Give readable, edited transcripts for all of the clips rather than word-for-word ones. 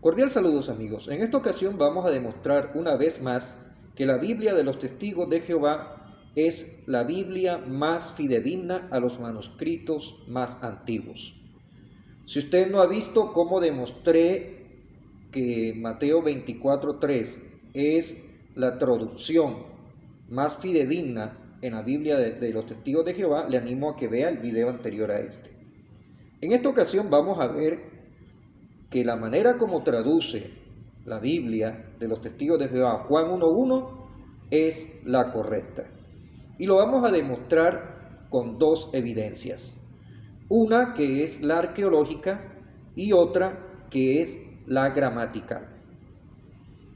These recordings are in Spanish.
Cordial saludos amigos. En esta ocasión vamos a demostrar una vez más que la Biblia de los Testigos de Jehová es la Biblia más fidedigna a los manuscritos más antiguos. Si usted no ha visto cómo demostré que Mateo 24:3 es la traducción más fidedigna en la Biblia de los Testigos de Jehová, le animo a que vea el video anterior a este. En esta ocasión vamos a ver que la manera como traduce la Biblia de los Testigos de Jehová Juan 1:1 es la correcta. Y lo vamos a demostrar con dos evidencias. Una que es la arqueológica y otra que es la gramatical.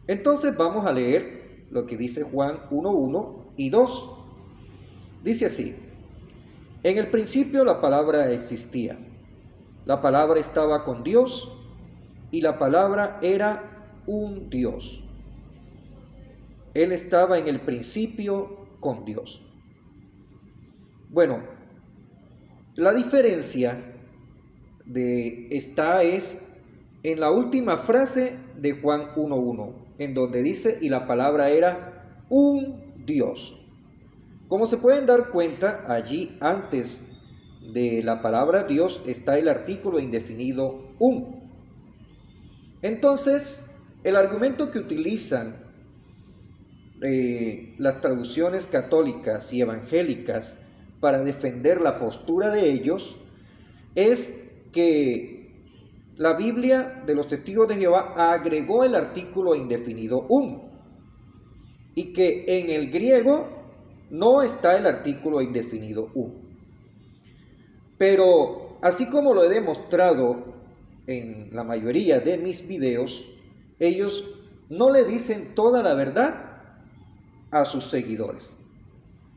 Entonces vamos a leer lo que dice Juan 1:1 y 2. Dice así: en el principio la palabra existía. La palabra estaba con Dios y la palabra era un Dios. Él estaba en el principio con Dios. Bueno, la diferencia de esta es en la última frase de Juan 1:1, en donde dice, y la palabra era un Dios. Como se pueden dar cuenta, allí antes de la palabra Dios está el artículo indefinido un. Entonces, el argumento que utilizan las traducciones católicas y evangélicas para defender la postura de ellos es que la Biblia de los Testigos de Jehová agregó el artículo indefinido un y que en el griego no está el artículo indefinido un. Pero así como lo he demostrado en la mayoría de mis videos, ellos no le dicen toda la verdad a sus seguidores.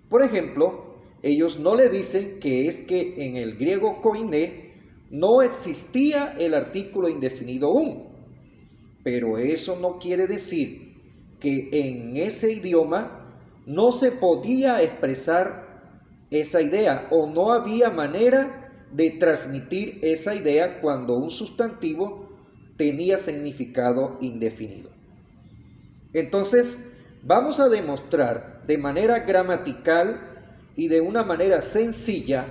Por ejemplo, ellos no le dicen que es que en el griego koiné no existía el artículo indefinido un, pero eso no quiere decir que en ese idioma no se podía expresar esa idea o no había manera de transmitir esa idea cuando un sustantivo tenía significado indefinido. Entonces, vamos a demostrar de manera gramatical y de una manera sencilla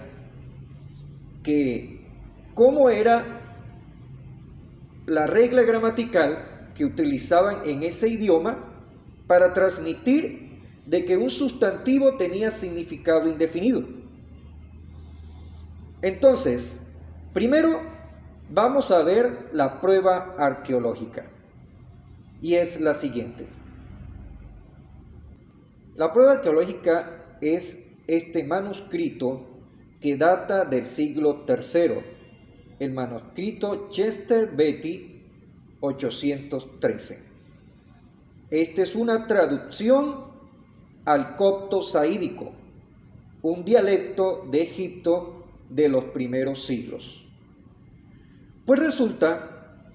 que cómo era la regla gramatical que utilizaban en ese idioma para transmitir de que un sustantivo tenía significado indefinido. Entonces, primero vamos a ver la prueba arqueológica y es la siguiente. La prueba arqueológica es este manuscrito que data del siglo III, el manuscrito Chester Beatty 813. Esta es una traducción al copto saídico, un dialecto de Egipto de los primeros siglos. Pues resulta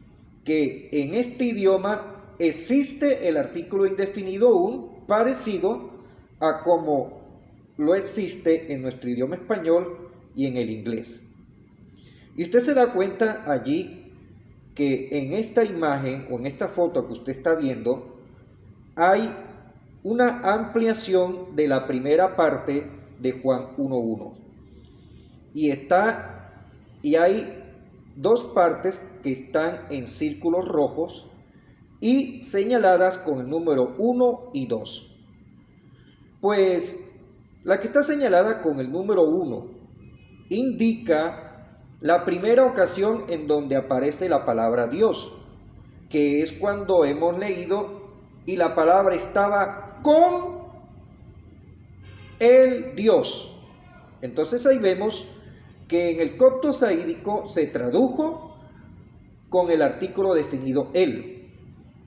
que en este idioma existe el artículo indefinido un parecido a como lo existe en nuestro idioma español y en el inglés. Y usted se da cuenta allí que en esta imagen o en esta foto que usted está viendo hay una ampliación de la primera parte de Juan 1:1. Y hay dos partes que están en círculos rojos y señaladas con el número 1 y 2. Pues la que está señalada con el número 1 indica la primera ocasión en donde aparece la palabra Dios, que es cuando hemos leído y la palabra estaba con el Dios. Entonces ahí vemos que en el copto saídico se tradujo con el artículo definido él,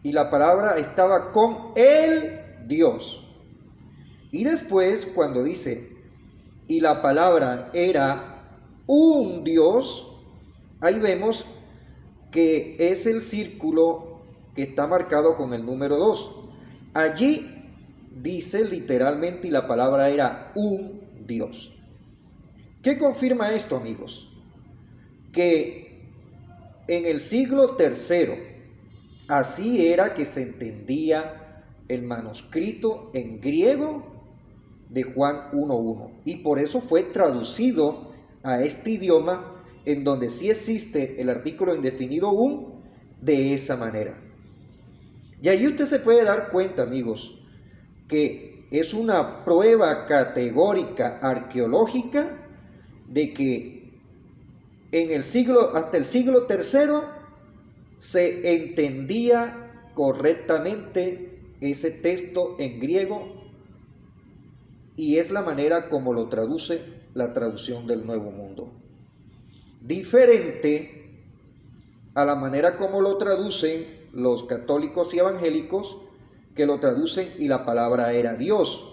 y la palabra estaba con el Dios. Y después, cuando dice, y la palabra era un Dios, ahí vemos que es el círculo que está marcado con el número 2. Allí dice literalmente, y la palabra era un Dios. ¿Qué confirma esto, amigos? Que en el siglo III Así era que se entendía el manuscrito en griego de Juan 1.1. Y por eso fue traducido a este idioma en donde sí existe el artículo indefinido un de esa manera. Y ahí usted se puede dar cuenta, amigos, que es una prueba categórica arqueológica de que hasta el siglo III se entendía correctamente ese texto en griego, y es la manera como lo traduce la traducción del Nuevo Mundo. Diferente a la manera como lo traducen los católicos y evangélicos, que lo traducen y la palabra era Dios.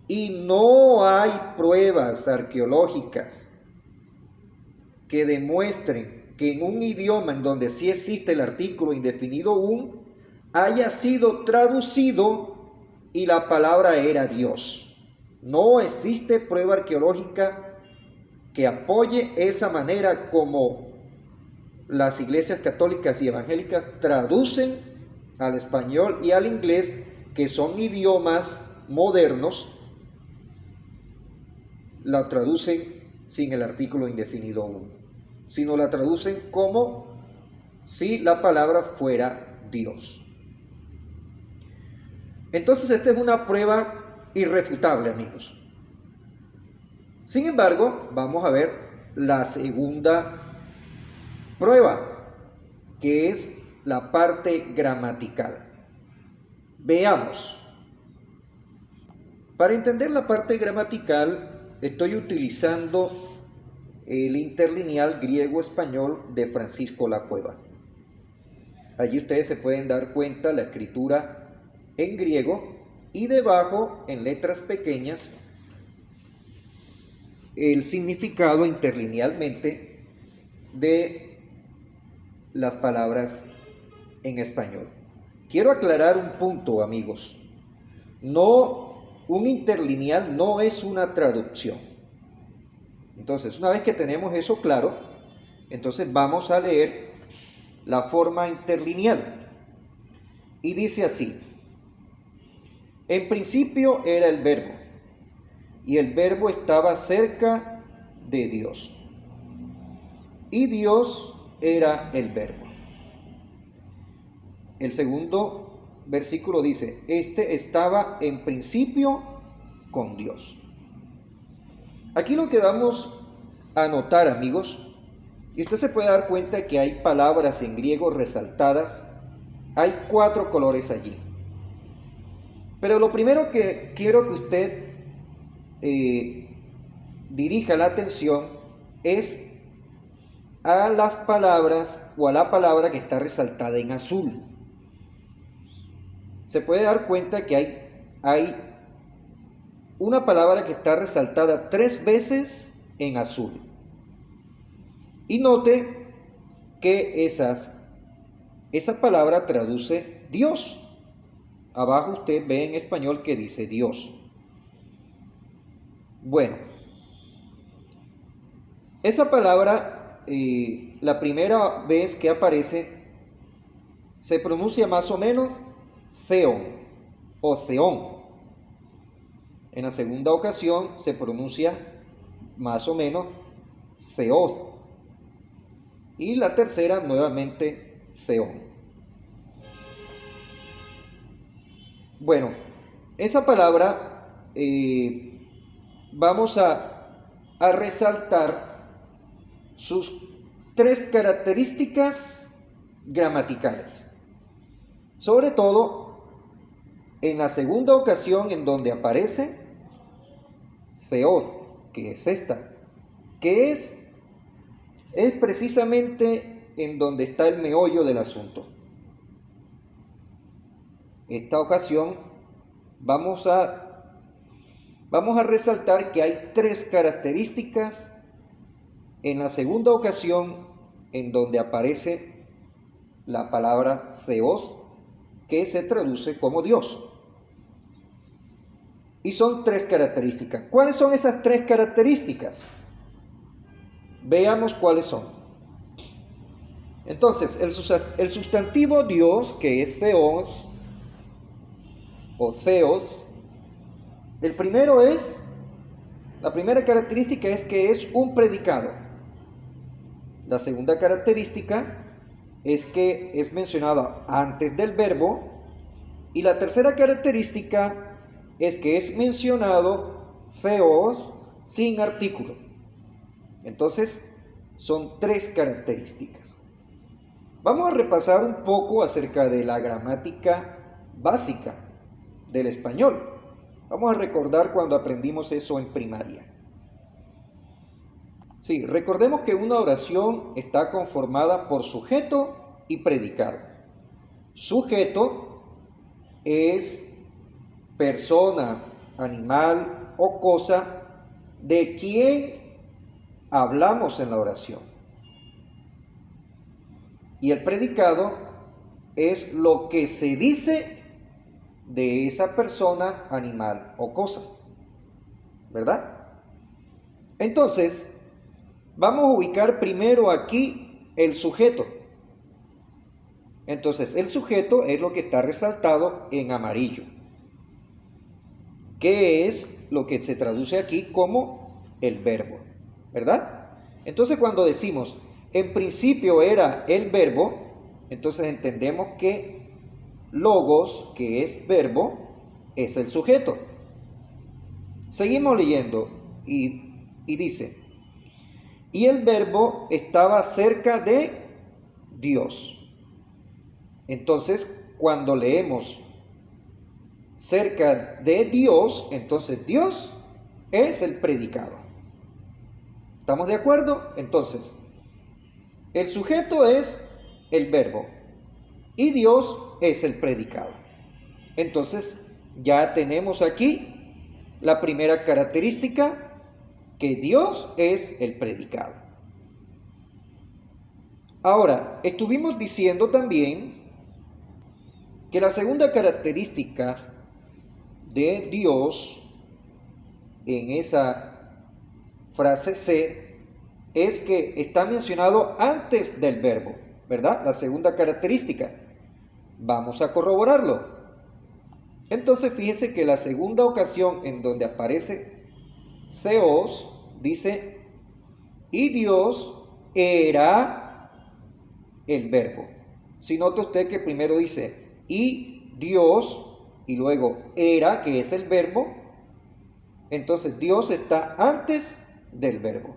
Y no hay pruebas arqueológicas que demuestren que en un idioma en donde sí existe el artículo indefinido un, haya sido traducido y la palabra era Dios. No existe prueba arqueológica que apoye esa manera como las iglesias católicas y evangélicas traducen al español y al inglés, que son idiomas modernos, la traducen sin el artículo indefinido un, sino la traducen como si la palabra fuera Dios. Entonces esta es una prueba irrefutable, amigos. Sin embargo, vamos a ver la segunda prueba, que es la parte gramatical. Veamos. Para entender la parte gramatical, estoy utilizando el interlineal griego-español de Francisco La Cueva. Allí ustedes se pueden dar cuenta la escritura en griego y debajo, en letras pequeñas, el significado interlinealmente de las palabras en español. Quiero aclarar un punto, amigos. Un interlineal no es una traducción. Entonces, una vez que tenemos eso claro, entonces vamos a leer la forma interlineal. Y dice así: en principio era el verbo, y el verbo estaba cerca de Dios, y Dios era el verbo. El segundo versículo dice: este estaba en principio con Dios. Aquí lo que vamos a notar, amigos, y usted se puede dar cuenta que hay palabras en griego resaltadas, hay 4 colores allí. Pero lo primero que quiero que usted dirija la atención es a las palabras o a la palabra que está resaltada en azul. Se puede dar cuenta que hay una palabra que está resaltada 3 veces en azul. Y note que esa palabra traduce Dios. Abajo usted ve en español que dice Dios. Bueno, esa palabra, la primera vez que aparece, se pronuncia más o menos Theon o Theón. En la segunda ocasión se pronuncia más o menos Theos. Y la tercera nuevamente Theón. Bueno, esa palabra vamos a resaltar sus 3 características gramaticales. Sobre todo en la segunda ocasión en donde aparece Theos, que es esta, que es precisamente en donde está el meollo del asunto. Esta ocasión vamos a resaltar que hay 3 características en la segunda ocasión en donde aparece la palabra Theos, que se traduce como Dios. Y son 3 características. ¿Cuáles son esas 3 características? Veamos cuáles son. Entonces, el sustantivo Dios, que es Theos o Theos, la primera característica es que es un predicado. La segunda característica es que es mencionado antes del verbo. Y la tercera característica es que es mencionado Theos sin artículo. Entonces, son tres características. Vamos a repasar un poco acerca de la gramática básica del español. Vamos a recordar cuando aprendimos eso en primaria. Sí, recordemos que una oración está conformada por sujeto y predicado. Sujeto es persona, animal o cosa de quien hablamos en la oración. Y el predicado es lo que se dice de esa persona, animal o cosa. ¿Verdad? Entonces, vamos a ubicar primero aquí el sujeto. Entonces, el sujeto es lo que está resaltado en amarillo, que es lo que se traduce aquí como el verbo, ¿verdad? Entonces, cuando decimos, en principio era el verbo, entonces entendemos que logos, que es verbo, es el sujeto. Seguimos leyendo y dice, y el verbo estaba cerca de Dios. Entonces, cuando leemos cerca de Dios, entonces Dios es el predicado. ¿Estamos de acuerdo? Entonces, el sujeto es el verbo y Dios es el predicado. Entonces, ya tenemos aquí la primera característica, que Dios es el predicado. Ahora, estuvimos diciendo también que la segunda característica de Dios en esa frase C es que está mencionado antes del verbo, ¿verdad? La segunda característica. Vamos a corroborarlo. Entonces fíjense que la segunda ocasión en donde aparece Theos dice, y Dios era el verbo. Si nota usted que primero dice, y Dios, y luego era, que es el verbo, entonces Dios está antes del verbo.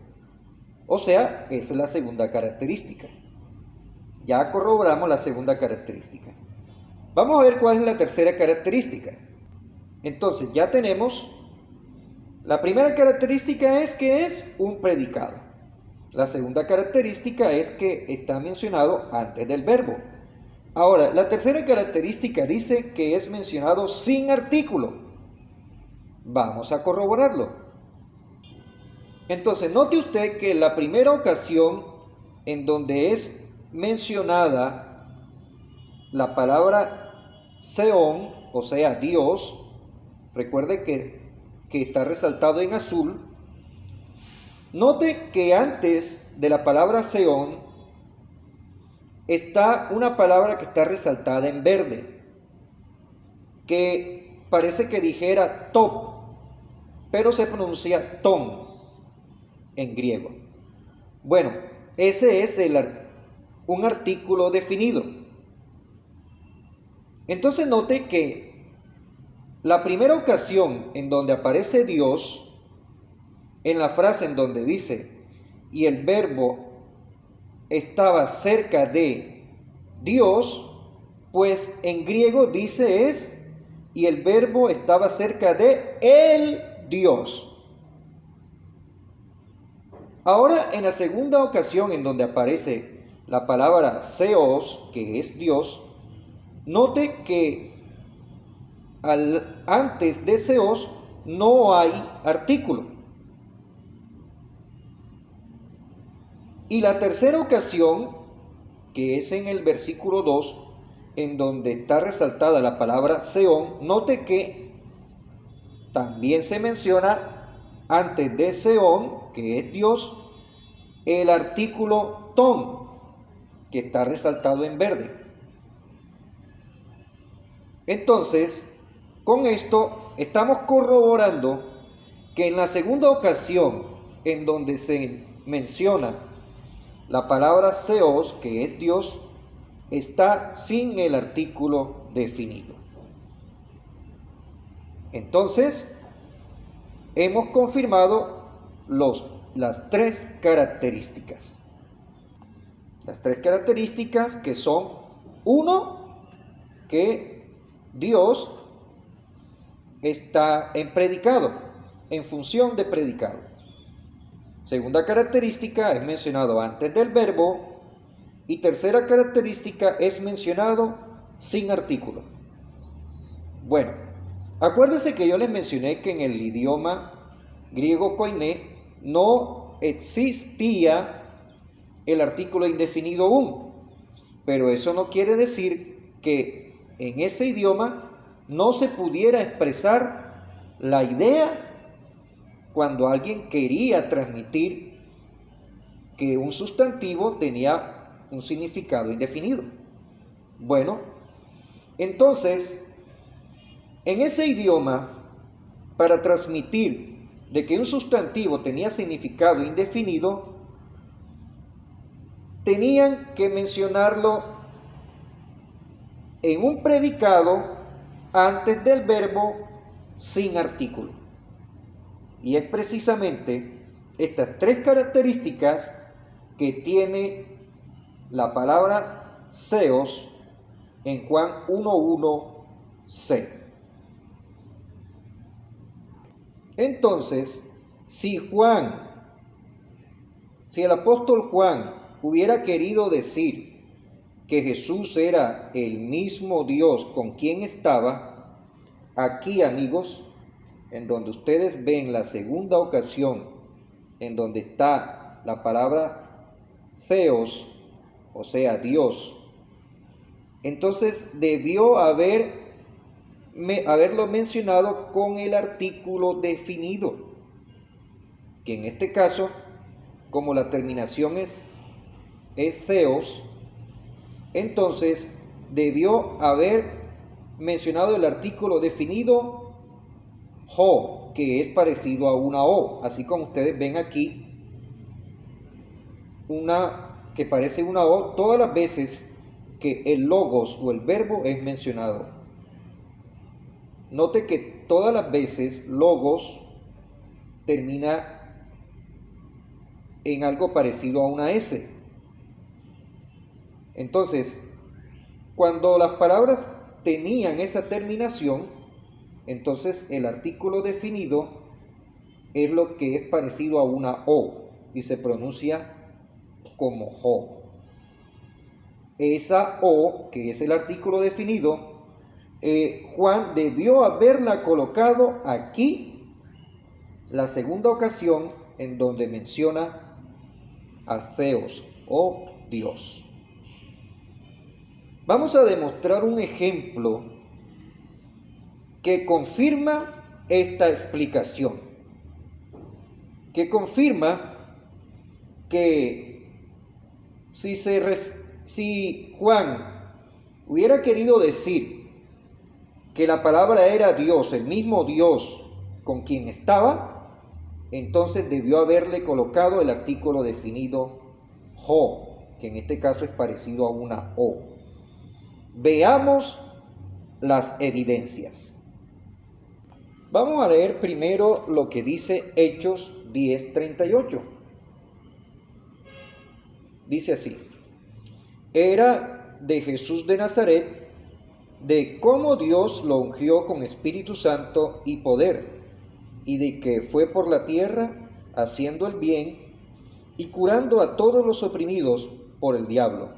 O sea, esa es la segunda característica. Ya corroboramos la segunda característica. Vamos a ver cuál es la tercera característica. Entonces ya tenemos, la primera característica es que es un predicado. La segunda característica es que está mencionado antes del verbo. Ahora, la tercera característica dice que es mencionado sin artículo. Vamos a corroborarlo. Entonces, note usted que la primera ocasión en donde es mencionada la palabra Seón, o sea, Dios, recuerde que está resaltado en azul. Note que antes de la palabra Seón está una palabra que está resaltada en verde, que parece que dijera top, pero se pronuncia ton en griego. Bueno, ese es un artículo definido. Entonces note que la primera ocasión en donde aparece Dios, en la frase en donde dice, y el verbo estaba cerca de Dios, pues en griego dice es, y el verbo estaba cerca de el Dios. Ahora, en la segunda ocasión en donde aparece la palabra Theos, que es Dios, note que antes de Theos no hay artículo. Y la tercera ocasión, que es en el versículo 2, en donde está resaltada la palabra Seón, note que también se menciona antes de Seón, que es Dios, el artículo ton. que está resaltado en verde. Entonces, con esto estamos corroborando que en la segunda ocasión en donde se menciona la palabra Theos, que es Dios, está sin el artículo definido. Entonces, hemos confirmado las tres características. Las tres características que son, uno, que Dios está en predicado, en función de predicado. Segunda característica es mencionado antes del verbo. Y tercera característica es mencionado sin artículo. Bueno, acuérdense que yo les mencioné que en el idioma griego koiné no existía el artículo indefinido aún. Pero eso no quiere decir que en ese idioma no se pudiera expresar la idea cuando alguien quería transmitir que un sustantivo tenía un significado indefinido. Bueno, entonces, en ese idioma, para transmitir de que un sustantivo tenía significado indefinido, tenían que mencionarlo en un predicado antes del verbo sin artículo. Y es precisamente estas tres características que tiene la palabra Theos en Juan 1:1c. Entonces, si el apóstol Juan hubiera querido decir que Jesús era el mismo Dios con quien estaba, aquí, amigos, en donde ustedes ven la segunda ocasión en donde está la palabra Theos, o sea, Dios, entonces debió haberlo mencionado con el artículo definido, que en este caso, como la terminación es Theos, entonces debió haber mencionado el artículo definido ho, que es parecido a una o, así como ustedes ven aquí, una que parece una o todas las veces que el logos o el verbo es mencionado. Note que todas las veces logos termina en algo parecido a una S. Entonces, cuando las palabras tenían esa terminación, entonces el artículo definido es lo que es parecido a una O y se pronuncia como ho. Esa O, que es el artículo definido, Juan debió haberla colocado aquí, la segunda ocasión en donde menciona a Theos o Dios. Vamos a demostrar un ejemplo que confirma esta explicación, que confirma que si Juan hubiera querido decir que la palabra era Dios, el mismo Dios con quien estaba, entonces debió haberle colocado el artículo definido ho, que en este caso es parecido a una o. Veamos las evidencias. Vamos a leer primero lo que dice Hechos 10:38. Dice así: era de Jesús de Nazaret, de cómo Dios lo ungió con Espíritu Santo y poder, y de que fue por la tierra haciendo el bien y curando a todos los oprimidos por el diablo,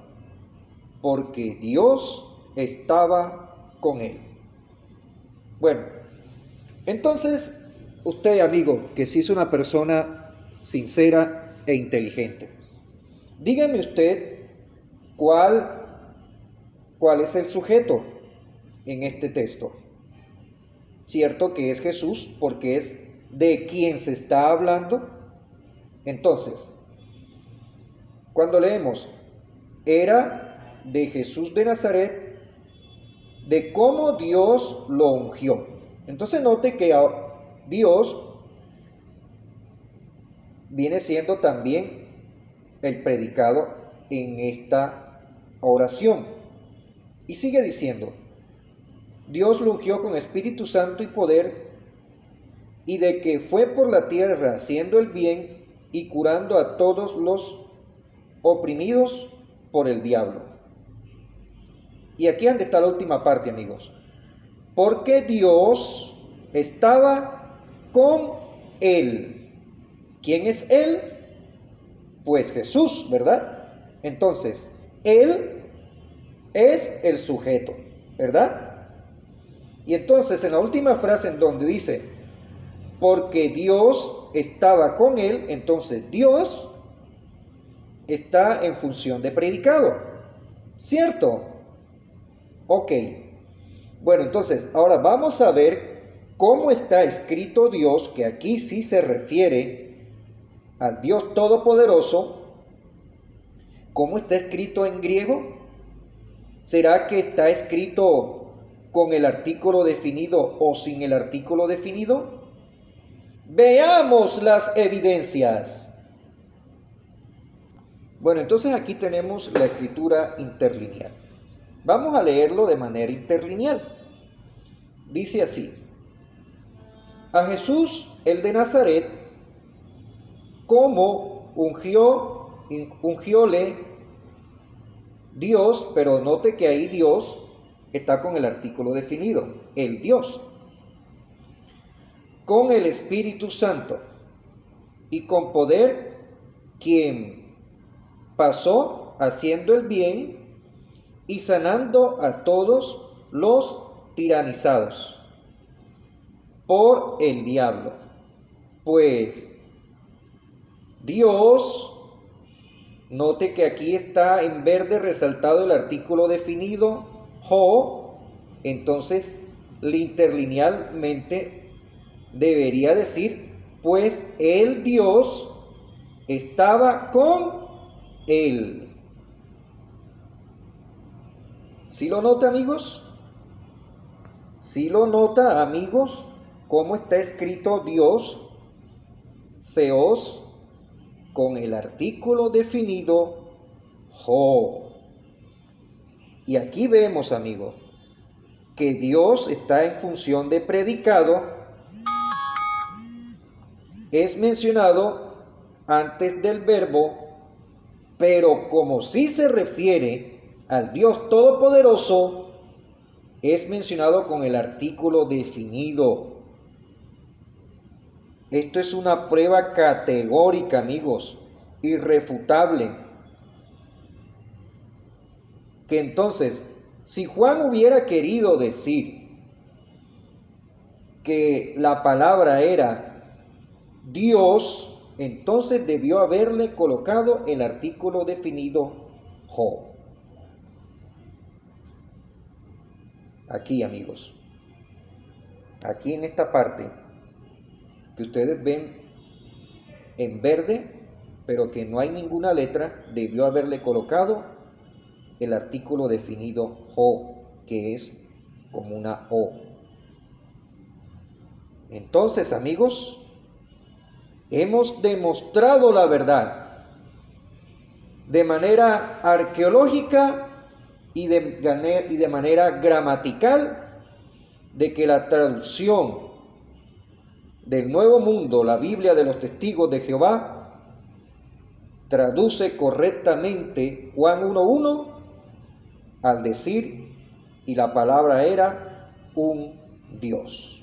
porque Dios estaba con él. Bueno, entonces usted, amigo, que sí es una persona sincera e inteligente, dígame usted cuál es el sujeto en este texto. Cierto que es Jesús, porque es de quien se está hablando. Entonces, cuando leemos era de Jesús de Nazaret, de cómo Dios lo ungió. Entonces note que Dios viene siendo también el predicado en esta oración. Y sigue diciendo, Dios lo ungió con Espíritu Santo y poder, y de que fue por la tierra haciendo el bien y curando a todos los oprimidos por el diablo. Y aquí es donde está la última parte, amigos. Porque Dios estaba con él. ¿Quién es él? Pues Jesús, ¿verdad? Entonces, él es el sujeto, ¿verdad? Y entonces en la última frase en donde dice, porque Dios estaba con él, entonces Dios está en función de predicado, ¿cierto? Ok, bueno, entonces ahora vamos a ver cómo está escrito Dios, que aquí sí se refiere al Dios Todopoderoso. ¿Cómo está escrito en griego? ¿Será que está escrito con el artículo definido o sin el artículo definido? Veamos las evidencias. Bueno, entonces aquí tenemos la escritura interlineal. Vamos a leerlo de manera interlineal. Dice así: a Jesús, el de Nazaret, como ungióle Dios, pero note que ahí Dios está con el artículo definido, el Dios, con el Espíritu Santo y con poder, quien pasó haciendo el bien y sanando a todos los tiranizados por el diablo. Pues Dios, note que aquí está en verde resaltado el artículo definido, jo, entonces interlinealmente debería decir, pues el Dios estaba con él. ¿Sí lo nota, amigos? ¿Sí lo nota, amigos? ¿Cómo está escrito Dios, Theos, con el artículo definido, jo? Y aquí vemos, amigos, que Dios está en función de predicado. Es mencionado antes del verbo, pero como sí se refiere al Dios Todopoderoso, es mencionado con el artículo definido. Esto es una prueba categórica, amigos, irrefutable. Que entonces, si Juan hubiera querido decir que la palabra era Dios, entonces debió haberle colocado el artículo definido jo. Aquí, amigos, aquí en esta parte que ustedes ven en verde, pero que no hay ninguna letra, debió haberle colocado el artículo definido jo, que es como una o. Entonces, amigos, hemos demostrado la verdad de manera arqueológica y de manera gramatical, de que la traducción del Nuevo Mundo, la Biblia de los Testigos de Jehová, traduce correctamente Juan 1:1 al decir, y la palabra era un Dios.